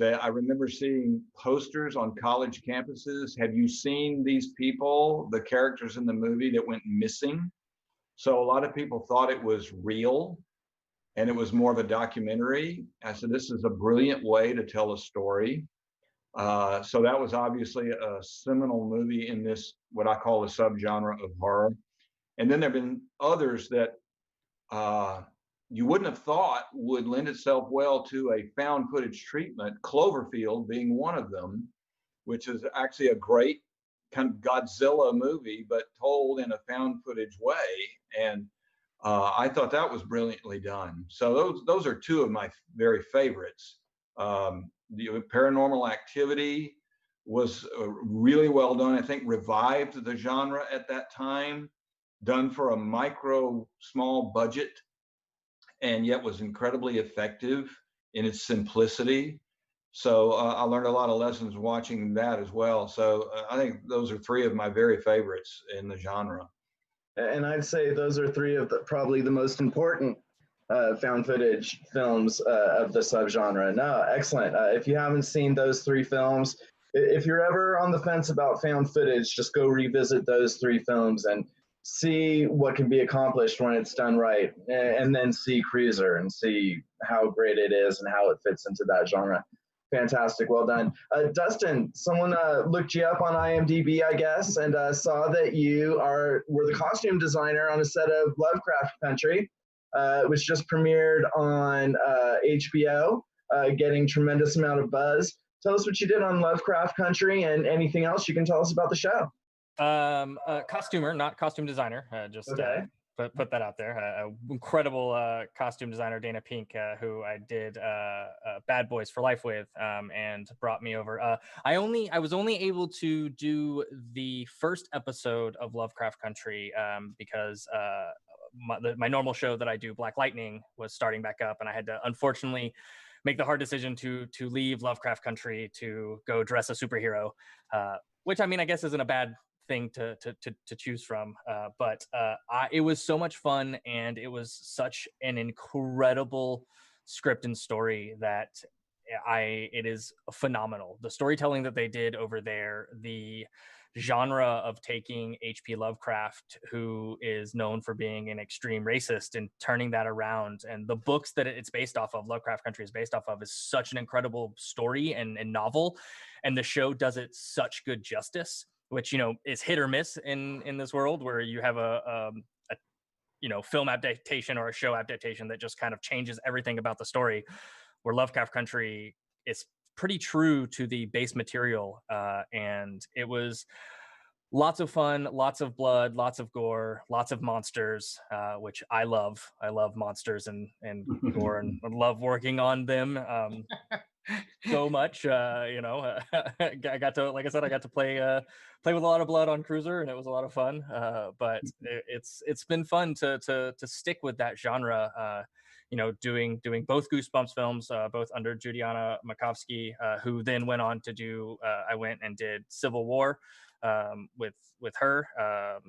I remember seeing posters on college campuses. Have you seen these people, the characters in the movie that went missing? So a lot of people thought it was real and it was more of a documentary. I said, this is a brilliant way to tell a story. So that was obviously a seminal movie in this, what I call a subgenre of horror. And then there have been others that you wouldn't have thought would lend itself well to a found footage treatment, Cloverfield being one of them, which is actually a great kind of Godzilla movie, but told in a found footage way. And I thought that was brilliantly done. So those are two of my very favorites. The Paranormal Activity was really well done. I think revived the genre at that time, done for a small budget, and yet was incredibly effective in its simplicity. So I learned a lot of lessons watching that as well. So I think those are three of my very favorites in the genre. And I'd say those are three of probably the most important found footage films of the subgenre. No, excellent. If you haven't seen those three films, if you're ever on the fence about found footage, just go revisit those three films and see what can be accomplished when it's done right, and then see Cruiser and see how great it is and how it fits into that genre. Fantastic, well done. Dustin, someone looked you up on IMDb, I guess, and saw that you were the costume designer on a set of Lovecraft Country, which just premiered on HBO, getting tremendous amount of buzz. Tell us what you did on Lovecraft Country and anything else you can tell us about the show. Costumer, not costume designer. Okay. Put that out there. Incredible costume designer, Dana Pink, who I did Bad Boys for Life with, and brought me over. I was only able to do the first episode of Lovecraft Country because my normal show that I do, Black Lightning, was starting back up, and I had to unfortunately make the hard decision to leave Lovecraft Country to go dress a superhero, which I mean I guess isn't a bad thing to choose from, but it was so much fun, and it was such an incredible script and story that it is phenomenal. The storytelling that they did over there, the genre of taking H.P. Lovecraft, who is known for being an extreme racist, and turning that around, and the books that it's based off of, Lovecraft Country is based off of, is such an incredible story and novel, and the show does it such good justice, which, you know, is hit or miss in this world where you have a film adaptation or a show adaptation that just kind of changes everything about the story, where Lovecraft Country is pretty true to the base material, and it was lots of fun, lots of blood, lots of gore, lots of monsters, which I love. I love monsters and gore, and love working on them so much. I got to, like I said, I got to play with a lot of blood on Cruiser, and it was a lot of fun. But it's been fun to stick with that genre. Doing both Goosebumps films, both under Judiana Makovsky, who then went on to do. I went and did Civil War with her,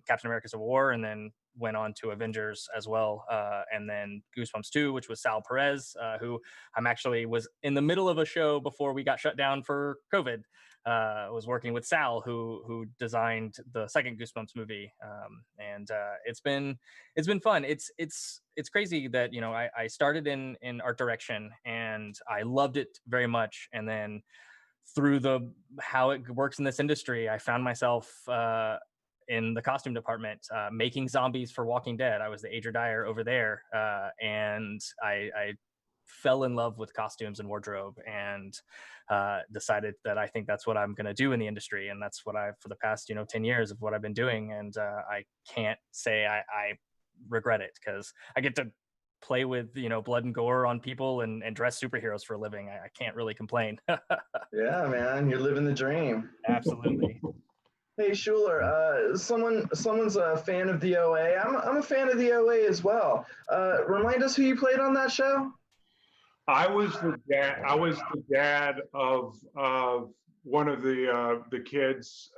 Captain America: Civil War, and then went on to Avengers as well, and then Goosebumps 2, which was Sal Perez, who I'm actually was in the middle of a show before we got shut down for COVID. Was working with Sal, who designed the second Goosebumps movie, and it's been fun. It's crazy that I started in art direction, and I loved it very much, and then through how it works in this industry, I found myself in the costume department, making zombies for Walking Dead. I was the Adrian Dyer over there, and I fell in love with costumes and wardrobe, and decided that I think that's what I'm going to do in the industry, and that's what for the past 10 years of what I've been doing, and I can't say I regret it, because I get to play with blood and gore on people and dress superheroes for a living. I can't really complain. Yeah, man, you're living the dream. Absolutely. Hey Schuler, someone's a fan of the OA. I'm a fan of the OA as well. Remind us who you played on that show. I was the dad of one of the kids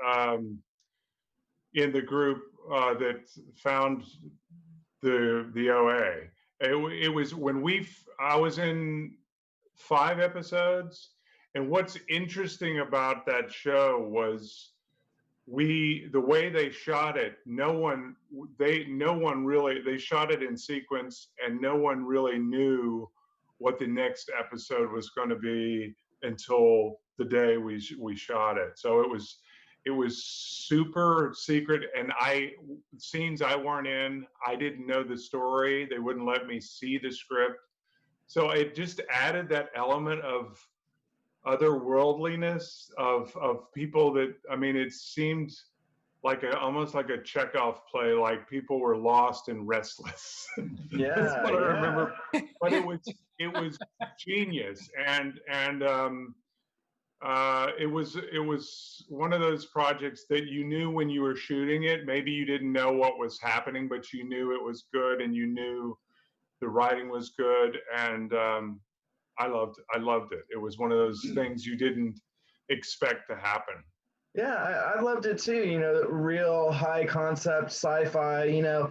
in the group that found the OA. It was when I was in 5 episodes, and what's interesting about that show was the way they shot it. They shot it in sequence, and no one really knew what the next episode was going to be until the day we shot it. So it was super secret, and scenes I weren't in, I didn't know the story. They wouldn't let me see the script. So it just added that element of otherworldliness of people that, I mean, it seemed like almost like a Chekhov play, like people were lost and restless. Yeah, that's what I remember. But it was genius, and it was one of those projects that you knew when you were shooting it. Maybe you didn't know what was happening, but you knew it was good, and you knew the writing was good, and I loved it. It was one of those things you didn't expect to happen. Yeah, I loved it too. You know, real high concept sci-fi. You know,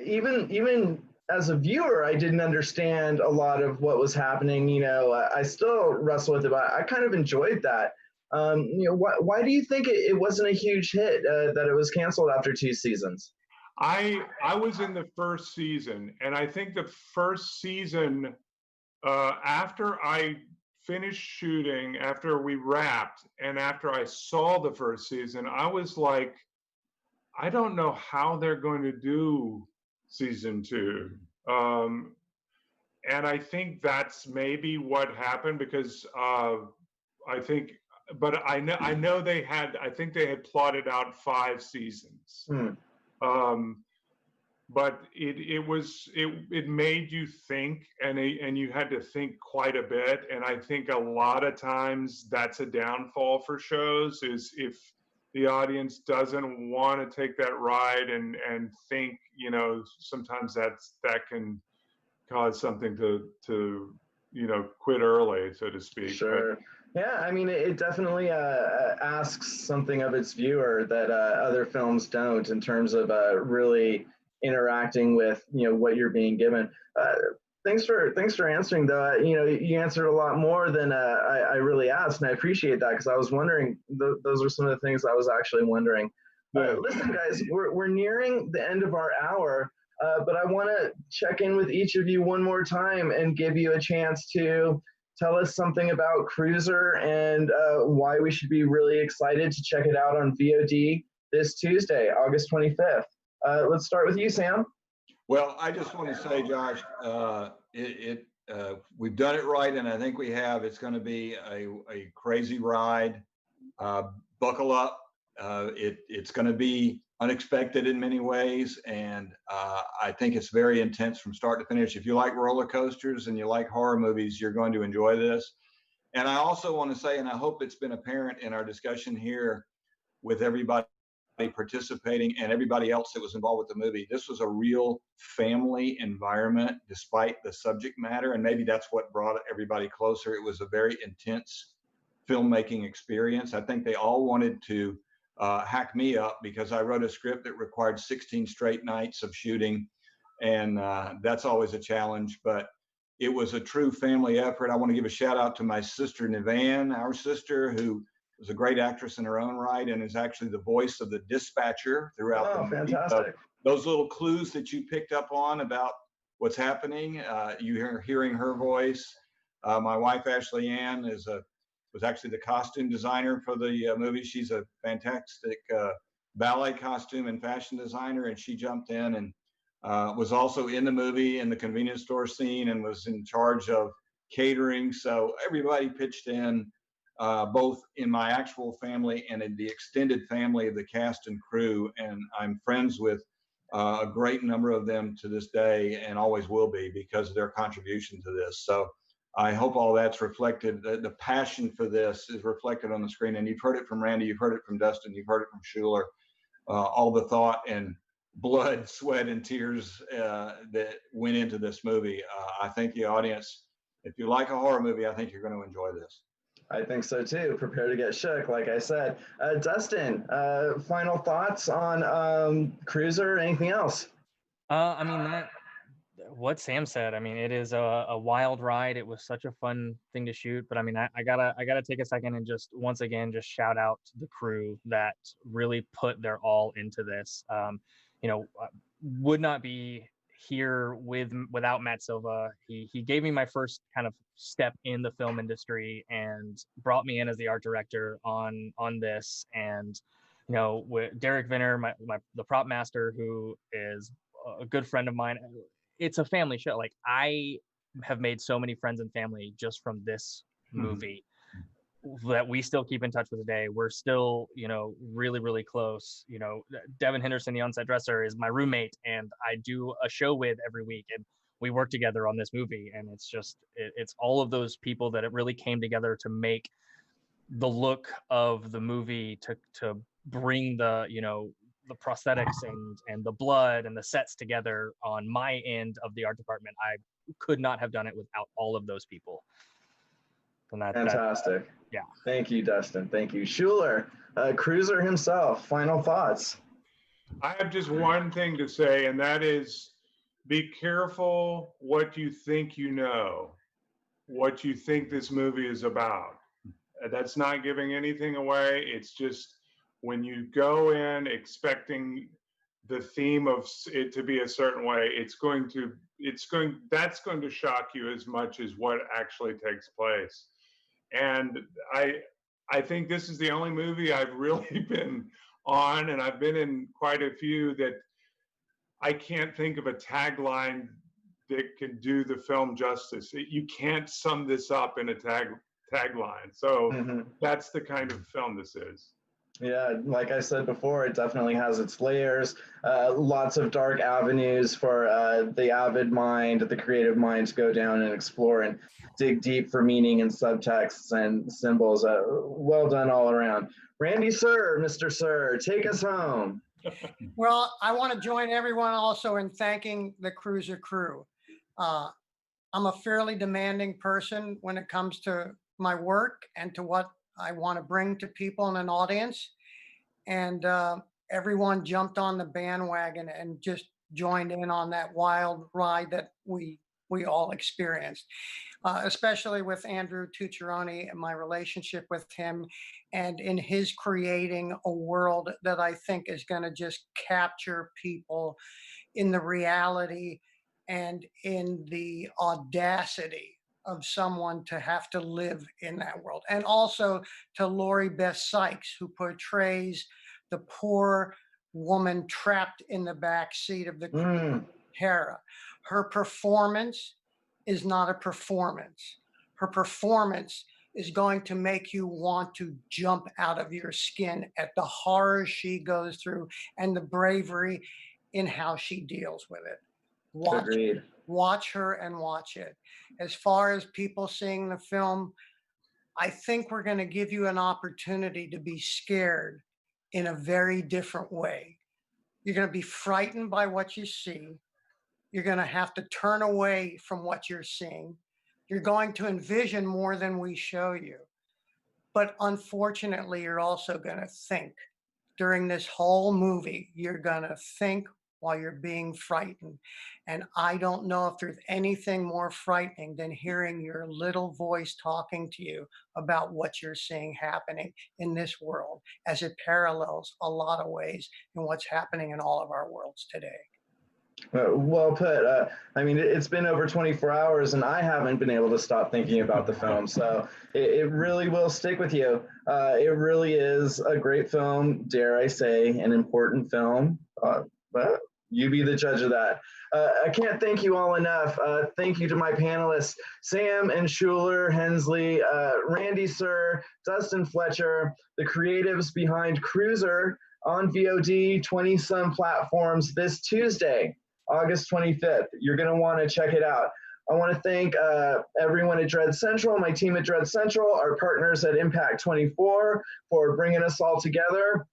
even as a viewer, I didn't understand a lot of what was happening. You know, I still wrestle with it, but I kind of enjoyed that. You know, why do you think it wasn't a huge hit? That it was canceled after 2 seasons? I was in the first season, and I think the first season, after I finished shooting, after we wrapped, and after I saw the first season, I was like, I don't know how they're going to do season 2. And I think that's maybe what happened, because I think, but I know they had, I think they had plotted out 5 seasons. But it made you think, and you had to think quite a bit. And I think a lot of times that's a downfall for shows, is if the audience doesn't want to take that ride and think, you know, sometimes that can cause something to you know, quit early, so to speak. Sure. Yeah, I mean, it definitely asks something of its viewer that other films don't, in terms of really interacting with, you know, what you're being given. Thanks for answering, though. You know, you answered a lot more than I really asked, and I appreciate that, because I was wondering. Those are some of the things I was actually wondering. Listen, guys, we're nearing the end of our hour. But I want to check in with each of you one more time and give you a chance to tell us something about Cruiser and why we should be really excited to check it out on VOD this Tuesday, August 25th. Let's start with you, Sam. Well, I just want to say, Josh, we've done it right, and I think we have. It's going to be a crazy ride. Buckle up. It's going to be unexpected in many ways, and I think it's very intense from start to finish. If you like roller coasters and you like horror movies, you're going to enjoy this. And I also want to say, and I hope it's been apparent in our discussion here with everybody participating and everybody else that was involved with the movie, this was a real family environment despite the subject matter, and maybe that's what brought everybody closer. It was a very intense filmmaking experience. I think they all wanted to hack me up, because I wrote a script that required 16 straight nights of shooting, and that's always a challenge, but it was a true family effort. I want to give a shout out to my sister Nivan, our sister, who was a great actress in her own right and is actually the voice of the dispatcher throughout the movie. Fantastic. Those little clues that you picked up on about what's happening, you're hearing her voice. My wife Ashley Ann was actually the costume designer for the movie. She's a fantastic ballet costume and fashion designer, and she jumped in and was also in the movie in the convenience store scene and was in charge of catering. So everybody pitched in, both in my actual family and in the extended family of the cast and crew. And I'm friends with a great number of them to this day, and always will be, because of their contribution to this. So I hope all that's reflected. The passion for this is reflected on the screen. And you've heard it from Randy, you've heard it from Dustin, you've heard it from Schuler, all the thought and blood, sweat, and tears that went into this movie. I think the audience, if you like a horror movie, I think you're going to enjoy this. I think so too. Prepare to get shook, like I said. Dustin, final thoughts on Cruiser? Anything else? I mean, what Sam said. I mean, it is a wild ride. It was such a fun thing to shoot. But I mean, I gotta take a second and just once again just shout out to the crew that really put their all into this. You know, would not be here without Matt Silva. He gave me my first kind of step in the film industry and brought me in as the art director on this. And you know, with Derek Vinner, the prop master, who is a good friend of mine. It's a family show. Like, I have made so many friends and family just from this movie that we still keep in touch with today. We're still, you know, really, really close. You know, Devin Henderson, the on-set dresser, is my roommate, and I do a show with every week, and we work together on this movie. And it's just, it's all of those people that it really came together to make the look of the movie, to bring the, you know, prosthetics and the blood and the sets together on my end of the art department. I could not have done it without all of those people. And Fantastic. Yeah. Thank you, Dustin. Thank you. Schuler, Cruiser himself, final thoughts. I have just one thing to say, and that is be careful what you think you know, what you think this movie is about. That's not giving anything away. It's just when you go in expecting the theme of it to be a certain way, that's going to shock you as much as what actually takes place. And I think this is the only movie I've really been on, and I've been in quite a few, that I can't think of a tagline that can do the film justice. You can't sum this up in a tagline. So that's the kind of film this is. Yeah, like I said before, it definitely has its layers, lots of dark avenues for the avid mind, the creative mind to go down and explore and dig deep for meaning and subtexts and symbols. Well done all around. Randy Sir, Mr. Sir, take us home. Well, I want to join everyone also in thanking the Cruiser crew. I'm a fairly demanding person when it comes to my work and to what I want to bring to people in an audience. And everyone jumped on the bandwagon and just joined in on that wild ride that we all experienced, especially with Andrew Tucciaroni and my relationship with him, and in his creating a world that I think is going to just capture people in the reality and in the audacity of someone to have to live in that world. And also to Laurie Beth Sykes, who portrays the poor woman trapped in the back seat of the Hera. Her performance is not a performance. Her performance is going to make you want to jump out of your skin at the horrors she goes through and the bravery in how she deals with it. Watch her and watch it. As far as people seeing the film, I think we're going to give you an opportunity to be scared in a very different way. You're going to be frightened by what you see. You're going to have to turn away from what you're seeing. You're going to envision more than we show you. But unfortunately, you're also going to think. During this whole movie, you're going to think while you're being frightened. And I don't know if there's anything more frightening than hearing your little voice talking to you about what you're seeing happening in this world, as it parallels a lot of ways in what's happening in all of our worlds today. Well put. I mean, it's been over 24 hours and I haven't been able to stop thinking about the film. So it really will stick with you. It really is a great film, dare I say, an important film. But you be the judge of that. I can't thank you all enough. Thank you to my panelists, Sam and Schuler, Hensley, Randy Sir, Dustin Fletcher, the creatives behind Cruiser on VOD, 20-some platforms this Tuesday, August 25th. You're going to want to check it out. I want to thank everyone at Dread Central, my team at Dread Central, our partners at Impact 24 for bringing us all together.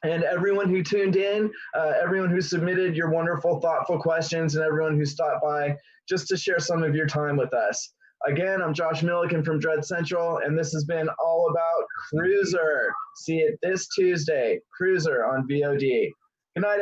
And everyone who tuned in, everyone who submitted your wonderful, thoughtful questions, and everyone who stopped by just to share some of your time with us. Again, I'm Josh Milliken from Dread Central, and this has been all about Cruiser. See it this Tuesday, Cruiser on VOD. Good night, everyone.